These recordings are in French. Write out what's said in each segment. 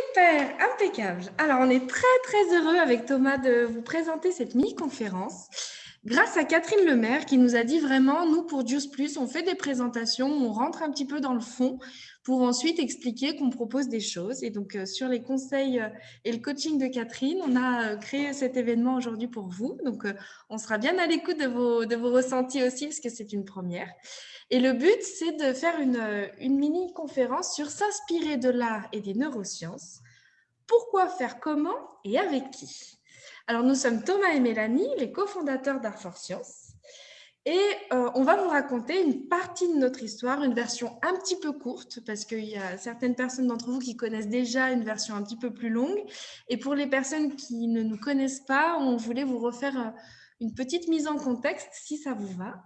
Super, impeccable. Alors, on est très, très heureux avec Thomas de vous présenter cette mini-conférence grâce à Catherine Lemaire qui nous a dit vraiment, nous, pour Juice Plus, on fait des présentations, on rentre un petit peu dans le fond pour ensuite expliquer qu'on propose des choses. Et donc, sur les conseils et le coaching de Catherine, on a créé cet événement aujourd'hui pour vous. Donc, on sera bien à l'écoute de vos ressentis aussi parce que c'est une première. Et le but, c'est de faire une mini-conférence sur s'inspirer de l'art et des neurosciences. Pourquoi faire comment et avec qui? Alors, nous sommes Thomas et Mélanie, les cofondateurs d'Art for Science. Et on va vous raconter une partie de notre histoire, une version un petit peu courte, parce qu'il y a certaines personnes d'entre vous qui connaissent déjà une version un petit peu plus longue. Et pour les personnes qui ne nous connaissent pas, on voulait vous refaire une petite mise en contexte, si ça vous va.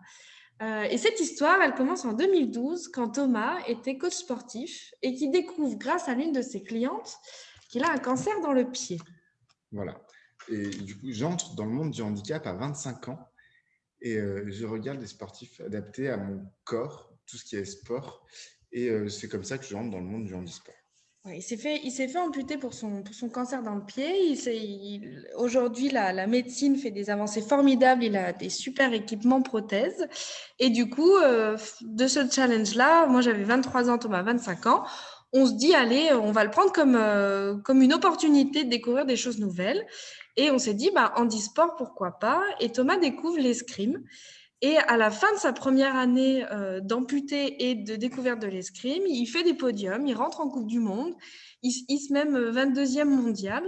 Et cette histoire, elle commence en 2012, quand Thomas était coach sportif et qui découvre, grâce à l'une de ses clientes, qu'il a un cancer dans le pied. Voilà. Et du coup, j'entre dans le monde du handicap à 25 ans et je regarde les sportifs adaptés à mon corps, tout ce qui est sport. Et c'est comme ça que je rentre dans le monde du handisport. Ouais, il s'est fait amputer pour son cancer dans le pied. Aujourd'hui, la médecine fait des avancées formidables. Il a des super équipements prothèses. Et du coup, de ce challenge-là, moi j'avais 23 ans, Thomas 25 ans. On se dit, allez, on va le prendre comme une opportunité de découvrir des choses nouvelles. Et on s'est dit, bah, handisport, pourquoi pas? Et Thomas découvre l'escrime. Et à la fin de sa première année d'amputé et de découverte de l'escrime, il fait des podiums, il rentre en Coupe du Monde, il se met 22e mondial.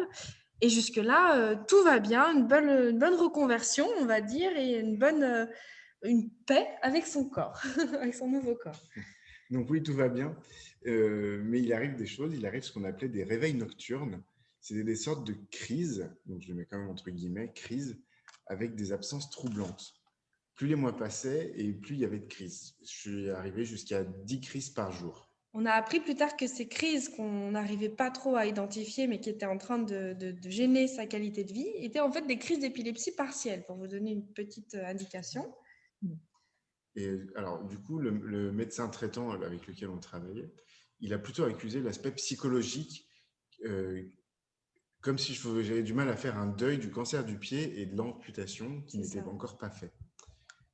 Et jusque-là, tout va bien, une bonne reconversion, on va dire, et une paix avec son corps, avec son nouveau corps. Donc oui, tout va bien. Mais il arrive des choses, il arrive ce qu'on appelait des réveils nocturnes. C'était des sortes de crises, donc je le mets quand même entre guillemets, crises, avec des absences troublantes. Plus les mois passaient et plus il y avait de crises. Je suis arrivé jusqu'à 10 crises par jour. On a appris plus tard que ces crises qu'on n'arrivait pas trop à identifier, mais qui étaient en train de gêner sa qualité de vie, étaient en fait des crises d'épilepsie partielle, pour vous donner une petite indication. Et alors, du coup, le médecin traitant avec lequel on travaillait, il a plutôt accusé l'aspect psychologique, euh, comme si j'avais du mal à faire un deuil du cancer du pied et de l'amputation qui n'était encore pas fait.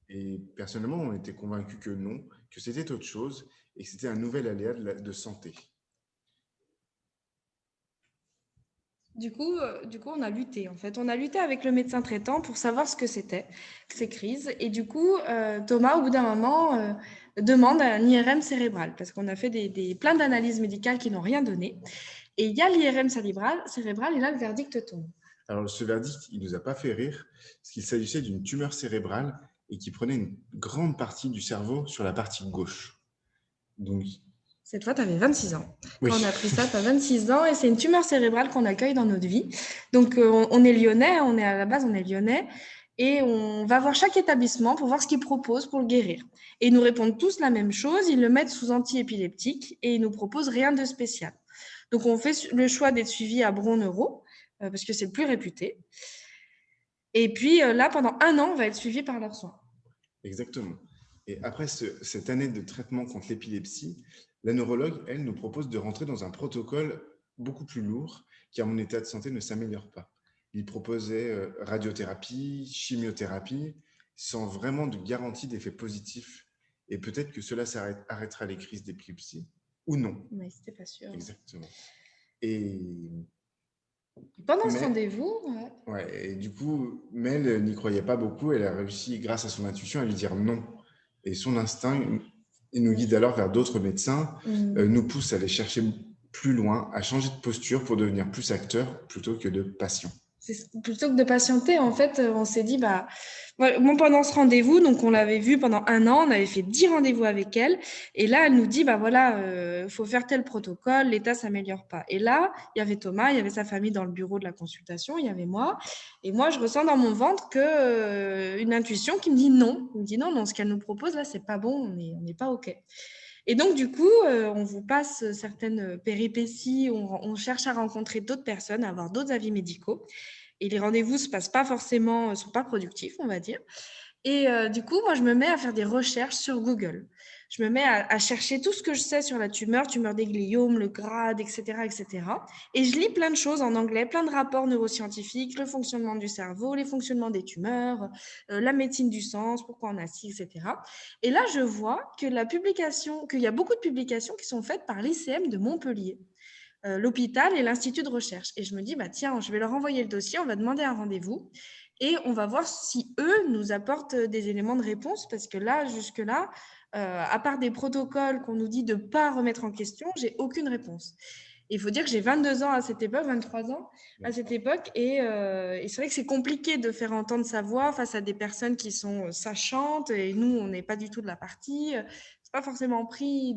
Et personnellement, on était convaincus que non, que c'était autre chose et que c'était un nouvel aléa de santé. Du coup, on a lutté, en fait. On a lutté avec le médecin traitant pour savoir ce que c'était, ces crises. Et du coup, Thomas, au bout d'un moment, demande un IRM cérébral, parce qu'on a fait plein d'analyses médicales qui n'ont rien donné. Et il y a l'IRM cérébral, et là, le verdict tombe. Alors, ce verdict, il ne nous a pas fait rire, parce qu'il s'agissait d'une tumeur cérébrale et qui prenait une grande partie du cerveau sur la partie gauche. Donc, cette fois, tu avais 26 ans. oui. Quand on a pris ça, tu as 26 ans et c'est une tumeur cérébrale qu'on accueille dans notre vie. Donc, on est lyonnais, à la base, on est lyonnais et on va voir chaque établissement pour voir ce qu'ils proposent pour le guérir. Et ils nous répondent tous la même chose, ils le mettent sous antiépileptique et ils nous proposent rien de spécial. Donc, on fait le choix d'être suivi à Bron Neuro parce que c'est le plus réputé. Et puis là, pendant 1 an, on va être suivi par leurs soins. Exactement. Et après cette année de traitement contre l'épilepsie, la neurologue, elle, nous propose de rentrer dans un protocole beaucoup plus lourd qui, à mon état de santé, ne s'améliore pas. Il proposait radiothérapie, chimiothérapie, sans vraiment de garantie d'effet positif. Et peut-être que cela arrêtera les crises d'épilepsie, ou non. Mais c'était pas sûr. Exactement. Et pendant ce rendez-vous, et du coup, Mel n'y croyait pas beaucoup. Elle a réussi, grâce à son intuition, à lui dire non. Et son instinct, il nous guide alors vers d'autres médecins, nous pousse à aller chercher plus loin, à changer de posture pour devenir plus acteur plutôt que de patient. Plutôt que de patienter, en fait, on s'est dit, pendant ce rendez-vous, donc on l'avait vu pendant 1 an, on avait fait 10 rendez-vous avec elle, et là, elle nous dit, faut faire tel protocole, l'état s'améliore pas. Et là, il y avait Thomas, il y avait sa famille dans le bureau de la consultation, il y avait moi, et moi, je ressens dans mon ventre une intuition qui me dit non. Elle me dit non, ce qu'elle nous propose là, c'est pas bon, on n'est pas OK. Et donc, du coup, on vous passe certaines péripéties, on cherche à rencontrer d'autres personnes, à avoir d'autres avis médicaux. Et les rendez-vous sont pas productifs, on va dire. Et du coup, moi, je me mets à faire des recherches sur Google. Je me mets à chercher tout ce que je sais sur la tumeur des gliomes, le grade, etc., etc. Et je lis plein de choses en anglais, plein de rapports neuroscientifiques, le fonctionnement du cerveau, les fonctionnements des tumeurs, la médecine du sens, pourquoi on a ci, etc. Et là, je vois qu'il y a beaucoup de publications qui sont faites par l'ICM de Montpellier, l'hôpital et l'Institut de recherche. Et je me dis, bah, tiens, je vais leur envoyer le dossier, on va demander un rendez-vous et on va voir si eux nous apportent des éléments de réponse, parce que là, jusque-là, à part des protocoles qu'on nous dit de ne pas remettre en question, j'ai aucune réponse. Il faut dire que j'ai 22 ans à cette époque, 23 ans à cette époque, et c'est vrai que c'est compliqué de faire entendre sa voix face à des personnes qui sont sachantes, et nous, on n'est pas du tout de la partie, c'est pas forcément pris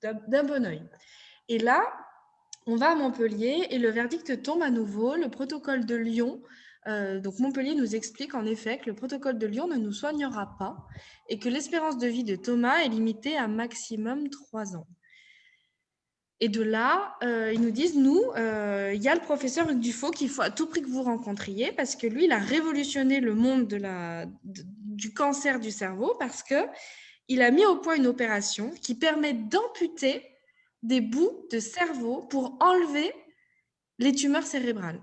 d'un bon oeil. Et là, on va à Montpellier et le verdict tombe à nouveau. Le protocole de Lyon, donc Montpellier nous explique en effet que le protocole de Lyon ne nous soignera pas et que l'espérance de vie de Thomas est limitée à maximum 3 ans. Et de là, ils nous disent, nous, il y a le professeur Hugues Dufaux qu'il faut à tout prix que vous rencontriez, parce que lui, il a révolutionné le monde du cancer du cerveau, parce qu'il a mis au point une opération qui permet d'amputer des bouts de cerveau pour enlever les tumeurs cérébrales.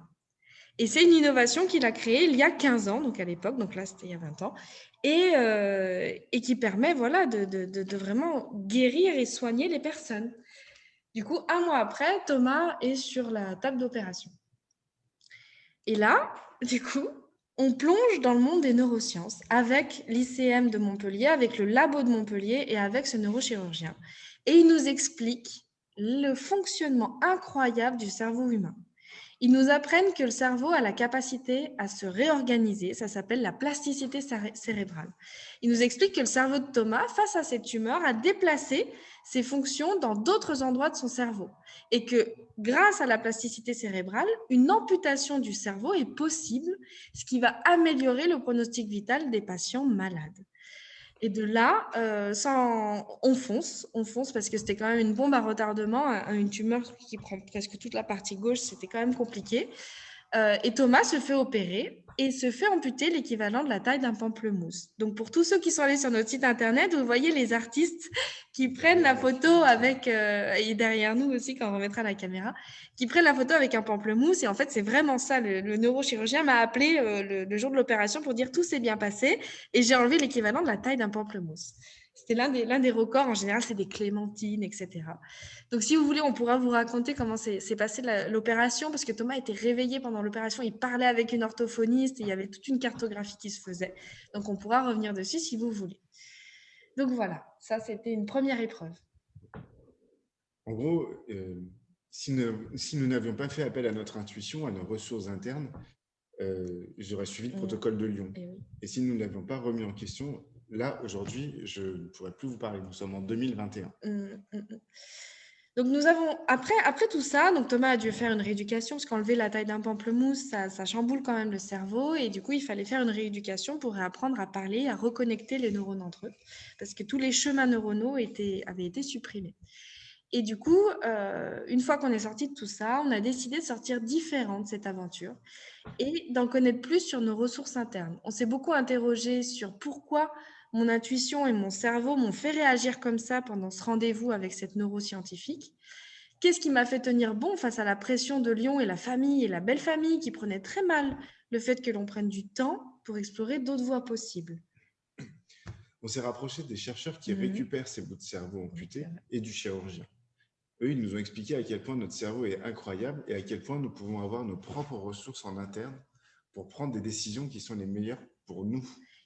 Et c'est une innovation qu'il a créée il y a 15 ans, donc à l'époque, donc là c'était il y a 20 ans, et qui permet voilà, de vraiment guérir et soigner les personnes. Du coup, 1 mois après, Thomas est sur la table d'opération. Et là, du coup, on plonge dans le monde des neurosciences avec l'ICM de Montpellier, avec le labo de Montpellier et avec ce neurochirurgien. Et il nous explique le fonctionnement incroyable du cerveau humain. Ils nous apprennent que le cerveau a la capacité à se réorganiser, ça s'appelle la plasticité cérébrale. Ils nous expliquent que le cerveau de Thomas, face à cette tumeur, a déplacé ses fonctions dans d'autres endroits de son cerveau et que grâce à la plasticité cérébrale, une amputation du cerveau est possible, ce qui va améliorer le pronostic vital des patients malades. Et de là, on fonce parce que c'était quand même une bombe à retardement, une tumeur qui prend presque toute la partie gauche, c'était quand même compliqué. Et Thomas se fait opérer et se fait amputer l'équivalent de la taille d'un pamplemousse. Donc pour tous ceux qui sont allés sur notre site internet, vous voyez les artistes qui prennent la photo avec, et derrière nous aussi quand on remettra la caméra, qui prennent la photo avec un pamplemousse. Et en fait, c'est vraiment ça. Le neurochirurgien m'a appelé le jour de l'opération pour dire tout s'est bien passé et j'ai enlevé l'équivalent de la taille d'un pamplemousse. C'était l'un des records. En général, c'est des clémentines, etc. Donc, si vous voulez, on pourra vous raconter comment s'est passée l'opération, parce que Thomas était réveillé pendant l'opération, il parlait avec une orthophoniste, et il y avait toute une cartographie qui se faisait. Donc, on pourra revenir dessus si vous voulez. Donc, voilà, ça, c'était une première épreuve. En gros, si nous n'avions pas fait appel à notre intuition, à nos ressources internes, j'aurais suivi le protocole de Lyon. Et si nous ne l'avions pas remis en question, là, aujourd'hui, je ne pourrais plus vous parler. Nous sommes en 2021. Donc, nous avons, après tout ça, donc Thomas a dû faire une rééducation, parce qu'enlever la taille d'un pamplemousse, ça chamboule quand même le cerveau. Et du coup, il fallait faire une rééducation pour réapprendre à parler, à reconnecter les neurones entre eux, parce que tous les chemins neuronaux avaient été supprimés. Et du coup, une fois qu'on est sorti de tout ça, on a décidé de sortir différent de cette aventure et d'en connaître plus sur nos ressources internes. On s'est beaucoup interrogé sur pourquoi mon intuition et mon cerveau m'ont fait réagir comme ça pendant ce rendez-vous avec cette neuroscientifique. Qu'est-ce qui m'a fait tenir bon face à la pression de Lyon et la famille et la belle famille qui prenaient très mal le fait que l'on prenne du temps pour explorer d'autres voies possibles. On s'est rapproché des chercheurs qui récupèrent ces bouts de cerveau amputés et du chirurgien. Eux, ils nous ont expliqué à quel point notre cerveau est incroyable et à quel point nous pouvons avoir nos propres ressources en interne pour prendre des décisions qui sont les meilleures pour nous.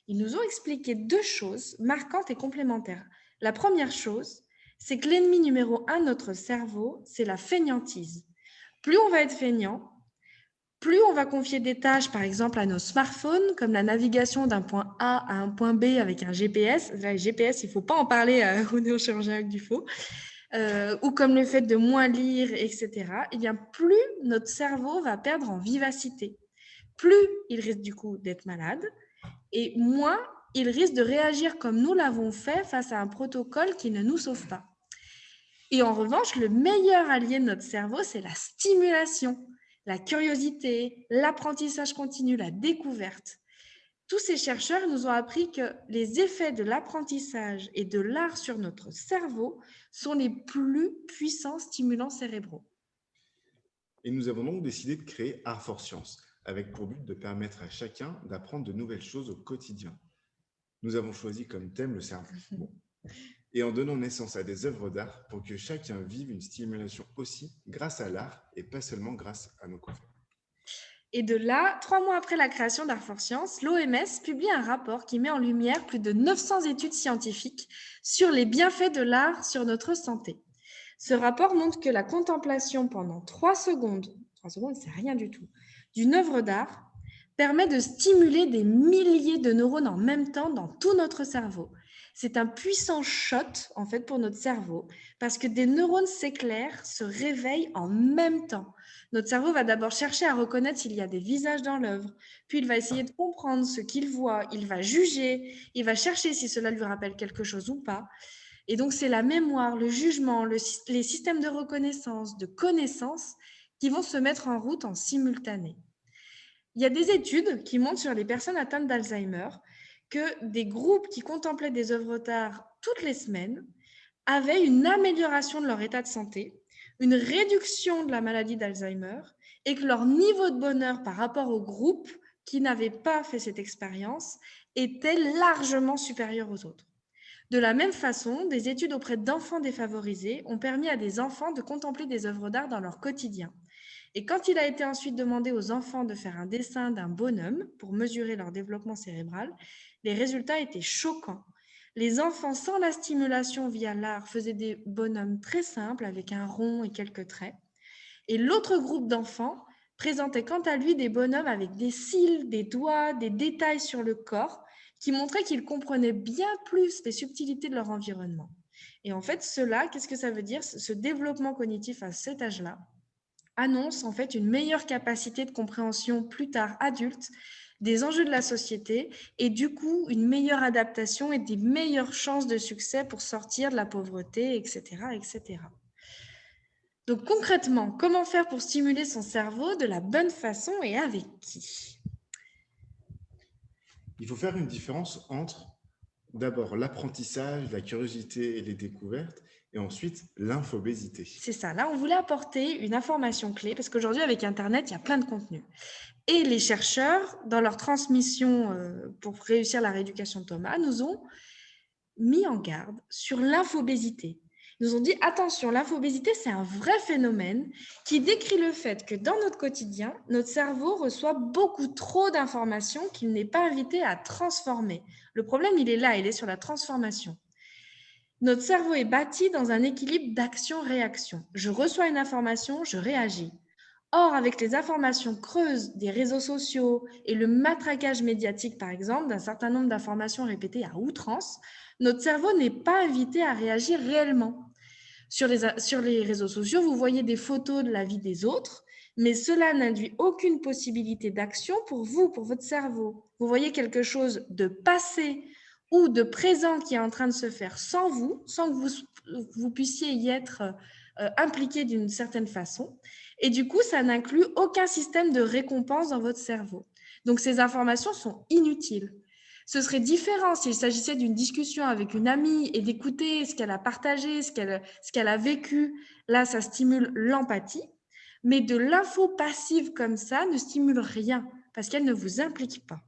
Ils nous ont expliqué 2 choses marquantes et complémentaires. La première chose, c'est que l'ennemi numéro 1 de notre cerveau, c'est la fainéantise. Plus on va être feignant, plus on va confier des tâches, par exemple, à nos smartphones, comme la navigation d'un point A à un point B avec un GPS. Là, le GPS, il ne faut pas en parler au neurochirurgien Hugues Dufaux. Ou comme le fait de moins lire, etc. Eh bien, plus notre cerveau va perdre en vivacité. Plus il risque du coup d'être malade, et moins il risque de réagir comme nous l'avons fait face à un protocole qui ne nous sauve pas. Et en revanche, le meilleur allié de notre cerveau, c'est la stimulation, la curiosité, l'apprentissage continu, la découverte. Tous ces chercheurs nous ont appris que les effets de l'apprentissage et de l'art sur notre cerveau sont les plus puissants stimulants cérébraux. Et nous avons donc décidé de créer Art for Science, avec pour but de permettre à chacun d'apprendre de nouvelles choses au quotidien. Nous avons choisi comme thème le cerveau. Bon. Et en donnant naissance à des œuvres d'art pour que chacun vive une stimulation aussi grâce à l'art et pas seulement grâce à nos conférences. Et de là, 3 mois après la création d'Art for Science, l'OMS publie un rapport qui met en lumière plus de 900 études scientifiques sur les bienfaits de l'art sur notre santé. Ce rapport montre que la contemplation pendant 3 secondes, c'est rien du tout, d'une œuvre d'art permet de stimuler des milliers de neurones en même temps dans tout notre cerveau. C'est un puissant shot en fait pour notre cerveau parce que des neurones s'éclairent, se réveillent en même temps. Notre cerveau va d'abord chercher à reconnaître s'il y a des visages dans l'œuvre, puis il va essayer de comprendre ce qu'il voit, il va juger, il va chercher si cela lui rappelle quelque chose ou pas. Et donc, c'est la mémoire, le jugement, les systèmes de reconnaissance, de connaissance qui vont se mettre en route en simultané. Il y a des études qui montrent sur les personnes atteintes d'Alzheimer que des groupes qui contemplaient des œuvres d'art toutes les semaines avaient une amélioration de leur état de santé, une réduction de la maladie d'Alzheimer et que leur niveau de bonheur par rapport au groupe qui n'avait pas fait cette expérience était largement supérieur aux autres. De la même façon, des études auprès d'enfants défavorisés ont permis à des enfants de contempler des œuvres d'art dans leur quotidien. Et quand il a été ensuite demandé aux enfants de faire un dessin d'un bonhomme pour mesurer leur développement cérébral, les résultats étaient choquants. Les enfants sans la stimulation via l'art faisaient des bonhommes très simples avec un rond et quelques traits. Et l'autre groupe d'enfants présentait quant à lui des bonhommes avec des cils, des doigts, des détails sur le corps qui montraient qu'ils comprenaient bien plus les subtilités de leur environnement. Et en fait, cela, qu'est-ce que ça veut dire? Ce développement cognitif à cet âge-là annonce en fait une meilleure capacité de compréhension plus tard adulte des enjeux de la société et du coup une meilleure adaptation et des meilleures chances de succès pour sortir de la pauvreté, etc., etc. Donc concrètement, comment faire pour stimuler son cerveau de la bonne façon et avec qui? Il faut faire une différence entre d'abord l'apprentissage, la curiosité et les découvertes, et ensuite l'infobésité. C'est ça, là on voulait apporter une information clé parce qu'aujourd'hui avec Internet, il y a plein de contenus. Et les chercheurs, dans leur transmission pour réussir la rééducation de Thomas, nous ont mis en garde sur l'infobésité. Ils nous ont dit, attention, l'infobésité, c'est un vrai phénomène qui décrit le fait que dans notre quotidien, notre cerveau reçoit beaucoup trop d'informations qu'il n'est pas invité à transformer. Le problème, il est là, il est sur la transformation. Notre cerveau est bâti dans un équilibre d'action-réaction. Je reçois une information, je réagis. Or, avec les informations creuses des réseaux sociaux et le matraquage médiatique, par exemple, d'un certain nombre d'informations répétées à outrance, notre cerveau n'est pas invité à réagir réellement. Sur les réseaux sociaux, vous voyez des photos de la vie des autres, mais cela n'induit aucune possibilité d'action pour vous, pour votre cerveau. Vous voyez quelque chose de passé ou de présent qui est en train de se faire sans vous, sans que vous puissiez y être impliqué d'une certaine façon. Et du coup, ça n'inclut aucun système de récompense dans votre cerveau. Donc, ces informations sont inutiles. Ce serait différent s'il s'agissait d'une discussion avec une amie et d'écouter ce qu'elle a partagé, ce qu'elle a vécu. Là, ça stimule l'empathie. Mais de l'info passive comme ça ne stimule rien parce qu'elle ne vous implique pas.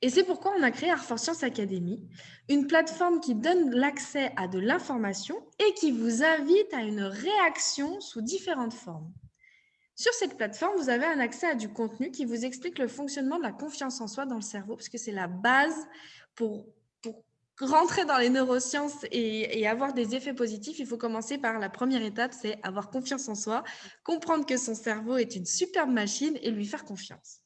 Et c'est pourquoi on a créé Art for Science Academy, une plateforme qui donne l'accès à de l'information et qui vous invite à une réaction sous différentes formes. Sur cette plateforme, vous avez un accès à du contenu qui vous explique le fonctionnement de la confiance en soi dans le cerveau, parce que c'est la base pour rentrer dans les neurosciences et avoir des effets positifs. Il faut commencer par la première étape, c'est avoir confiance en soi, comprendre que son cerveau est une superbe machine et lui faire confiance.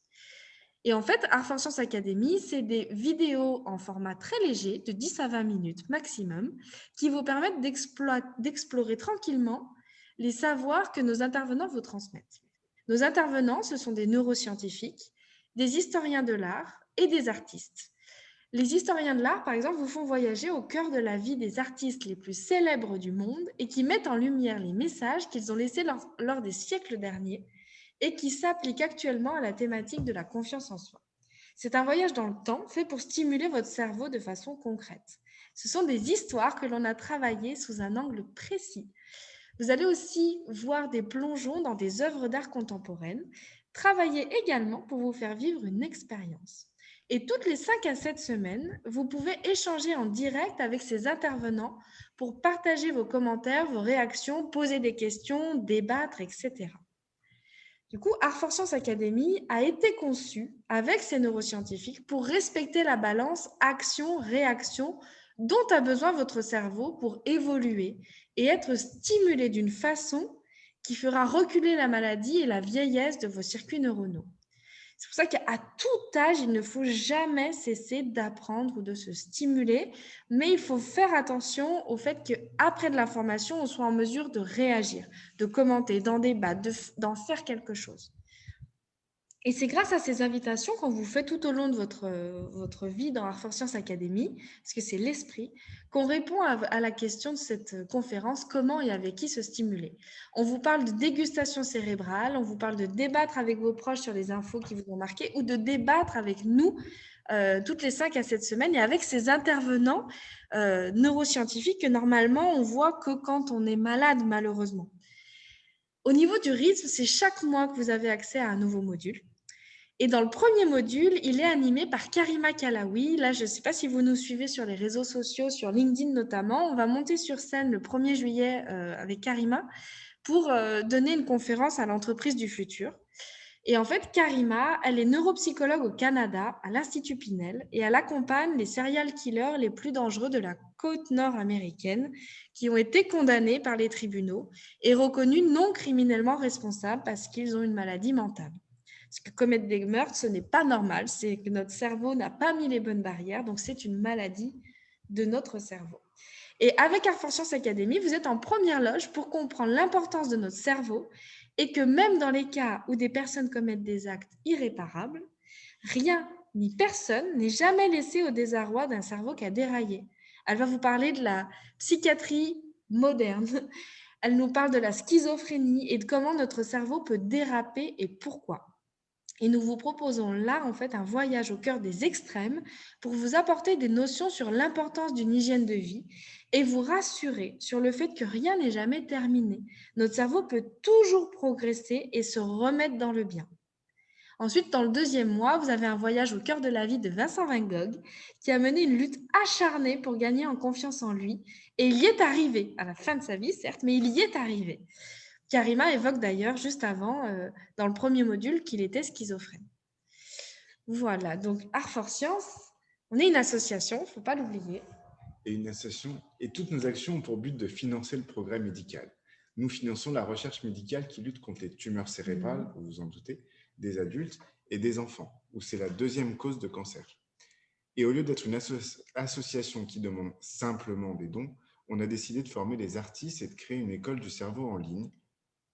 Et en fait, Art for Science Academy, c'est des vidéos en format très léger, de 10 à 20 minutes maximum, qui vous permettent d'explorer tranquillement les savoirs que nos intervenants vous transmettent. Nos intervenants, ce sont des neuroscientifiques, des historiens de l'art et des artistes. Les historiens de l'art, par exemple, vous font voyager au cœur de la vie des artistes les plus célèbres du monde et qui mettent en lumière les messages qu'ils ont laissés lors des siècles derniers et qui s'appliquent actuellement à la thématique de la confiance en soi. C'est un voyage dans le temps fait pour stimuler votre cerveau de façon concrète. Ce sont des histoires que l'on a travaillées sous un angle précis. Vous allez aussi voir des plongeons dans des œuvres d'art contemporaines, travailler également pour vous faire vivre une expérience. Et toutes les 5 à 7 semaines, vous pouvez échanger en direct avec ces intervenants pour partager vos commentaires, vos réactions, poser des questions, débattre, etc. Du coup, Art for Science Academy a été conçu avec ces neuroscientifiques pour respecter la balance action-réaction dont a besoin votre cerveau pour évoluer et être stimulé d'une façon qui fera reculer la maladie et la vieillesse de vos circuits neuronaux. C'est pour ça qu'à tout âge, il ne faut jamais cesser d'apprendre ou de se stimuler, mais il faut faire attention au fait qu'après de la formation, on soit en mesure de réagir, de commenter, d'en débattre, d'en faire quelque chose. Et c'est grâce à ces invitations qu'on vous fait tout au long de votre vie dans Art for Science Academy, parce que c'est l'esprit, qu'on répond à la question de cette conférence, comment et avec qui se stimuler. On vous parle de dégustation cérébrale, on vous parle de débattre avec vos proches sur les infos qui vous ont marqué, ou de débattre avec nous toutes les 5 à 7 semaines, et avec ces intervenants neuroscientifiques que normalement on voit que quand on est malade, malheureusement. Au niveau du rythme, c'est chaque mois que vous avez accès à un nouveau module. Et dans le premier module, il est animé par Karima Kalaoui. Là, je ne sais pas si vous nous suivez sur les réseaux sociaux, sur LinkedIn notamment. On va monter sur scène le 1er juillet avec Karima pour donner une conférence à l'entreprise du futur. Et en fait, Karima, elle est neuropsychologue au Canada, à l'Institut Pinel, et elle accompagne les serial killers les plus dangereux de la côte nord américaine qui ont été condamnés par les tribunaux et reconnus non criminellement responsables parce qu'ils ont une maladie mentale. Parce que commettre des meurtres, ce n'est pas normal, c'est que notre cerveau n'a pas mis les bonnes barrières, donc c'est une maladie de notre cerveau. Et avec Art for Science Academy, vous êtes en première loge pour comprendre l'importance de notre cerveau et que même dans les cas où des personnes commettent des actes irréparables, rien ni personne n'est jamais laissé au désarroi d'un cerveau qui a déraillé. Elle va vous parler de la psychiatrie moderne, elle nous parle de la schizophrénie et de comment notre cerveau peut déraper et pourquoi. Et nous vous proposons là, en fait, un voyage au cœur des extrêmes pour vous apporter des notions sur l'importance d'une hygiène de vie et vous rassurer sur le fait que rien n'est jamais terminé. Notre cerveau peut toujours progresser et se remettre dans le bien. Ensuite, dans le deuxième mois, vous avez un voyage au cœur de la vie de Vincent Van Gogh qui a mené une lutte acharnée pour gagner en confiance en lui. Et il y est arrivé, à la fin de sa vie, certes, mais il y est arrivé. Karima évoque d'ailleurs juste avant, dans le premier module, qu'il était schizophrène. Voilà, donc Art for Science, on est une association, il ne faut pas l'oublier. Et une association, et toutes nos actions ont pour but de financer le progrès médical. Nous finançons la recherche médicale qui lutte contre les tumeurs cérébrales, vous vous en doutez, des adultes et des enfants, où c'est la deuxième cause de cancer. Et au lieu d'être une association qui demande simplement des dons, on a décidé de former des artistes et de créer une école du cerveau en ligne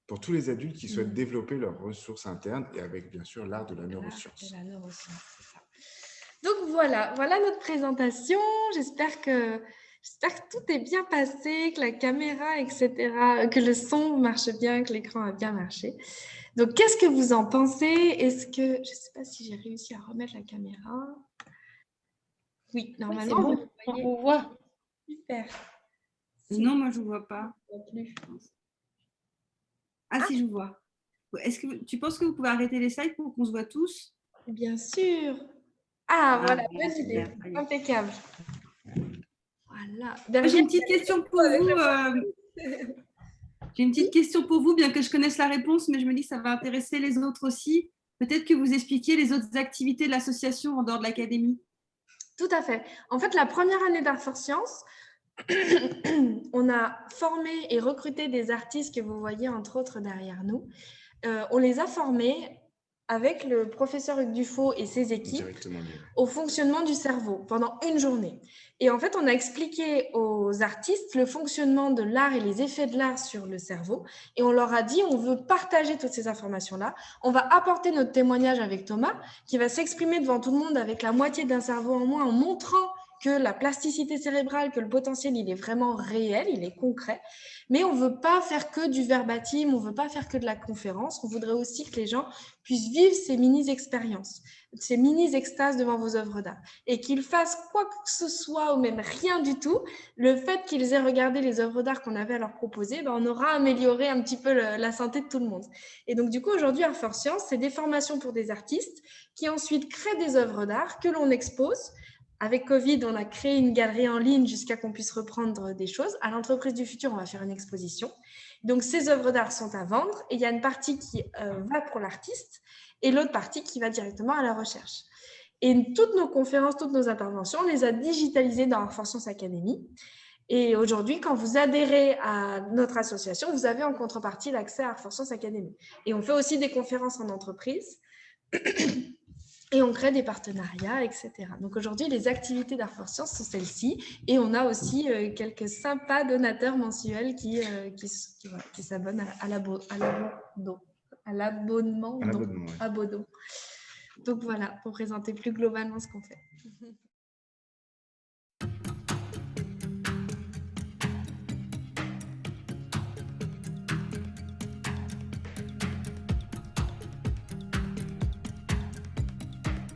pour tous les adultes qui souhaitent développer leurs ressources internes et avec bien sûr l'art de la neuroscience. La neuroscience, c'est ça. Donc voilà notre présentation. J'espère que tout est bien passé, que la caméra, etc., que le son marche bien, que l'écran a bien marché. Donc, qu'est-ce que vous en pensez? Est-ce que, je ne sais pas si j'ai réussi à remettre la caméra. Oui, normalement, oui, bon, vous voyez. on voit. Super. Non, moi, je ne vois pas. Plus. Ah, si, je vois. Est-ce que tu penses que vous pouvez arrêter les slides pour qu'on se voit tous? Bien sûr. Ah, voilà, bonne idée. Impeccable. Voilà. J'ai une petite question pour vous. J'ai une petite question pour vous, bien que je connaisse la réponse, mais je me dis que ça va intéresser les autres aussi. Peut-être que vous expliquiez les autres activités de l'association en dehors de l'académie. Tout à fait. En fait, la première année d'Art for Science, on a formé et recruté des artistes que vous voyez entre autres derrière nous. On les a formés avec le professeur Hugues Dufaux et ses équipes au fonctionnement du cerveau pendant une journée. Et en fait, on a expliqué aux artistes le fonctionnement de l'art et les effets de l'art sur le cerveau. Et on leur a dit, on veut partager toutes ces informations-là. On va apporter notre témoignage avec Thomas, qui va s'exprimer devant tout le monde avec la moitié d'un cerveau en moins, en montrant que la plasticité cérébrale, que le potentiel, il est vraiment réel, il est concret. Mais on ne veut pas faire que du verbatim, on ne veut pas faire que de la conférence. On voudrait aussi que les gens puissent vivre ces mini-expériences, ces mini-extases devant vos œuvres d'art. Et qu'ils fassent quoi que ce soit ou même rien du tout, le fait qu'ils aient regardé les œuvres d'art qu'on avait à leur proposer, on aura amélioré un petit peu la santé de tout le monde. Et donc, du coup, aujourd'hui, Art for Science, c'est des formations pour des artistes qui ensuite créent des œuvres d'art que l'on expose. Avec Covid, on a créé une galerie en ligne jusqu'à qu'on puisse reprendre des choses. À l'entreprise du futur, on va faire une exposition. Donc, ces œuvres d'art sont à vendre et il y a une partie qui va pour l'artiste et l'autre partie qui va directement à la recherche. Et toutes nos conférences, toutes nos interventions, on les a digitalisées dans Art for Science Academy. Et aujourd'hui, quand vous adhérez à notre association, vous avez en contrepartie l'accès à Art for Science Academy. Et on fait aussi des conférences en entreprise. Et on crée des partenariats, etc. Donc aujourd'hui, les activités d'Art for Science sont celles-ci. Et on a aussi quelques sympas donateurs mensuels qui s'abonnent à l'abonnement. À l'abonnement, ouais. Donc voilà, pour présenter plus globalement ce qu'on fait.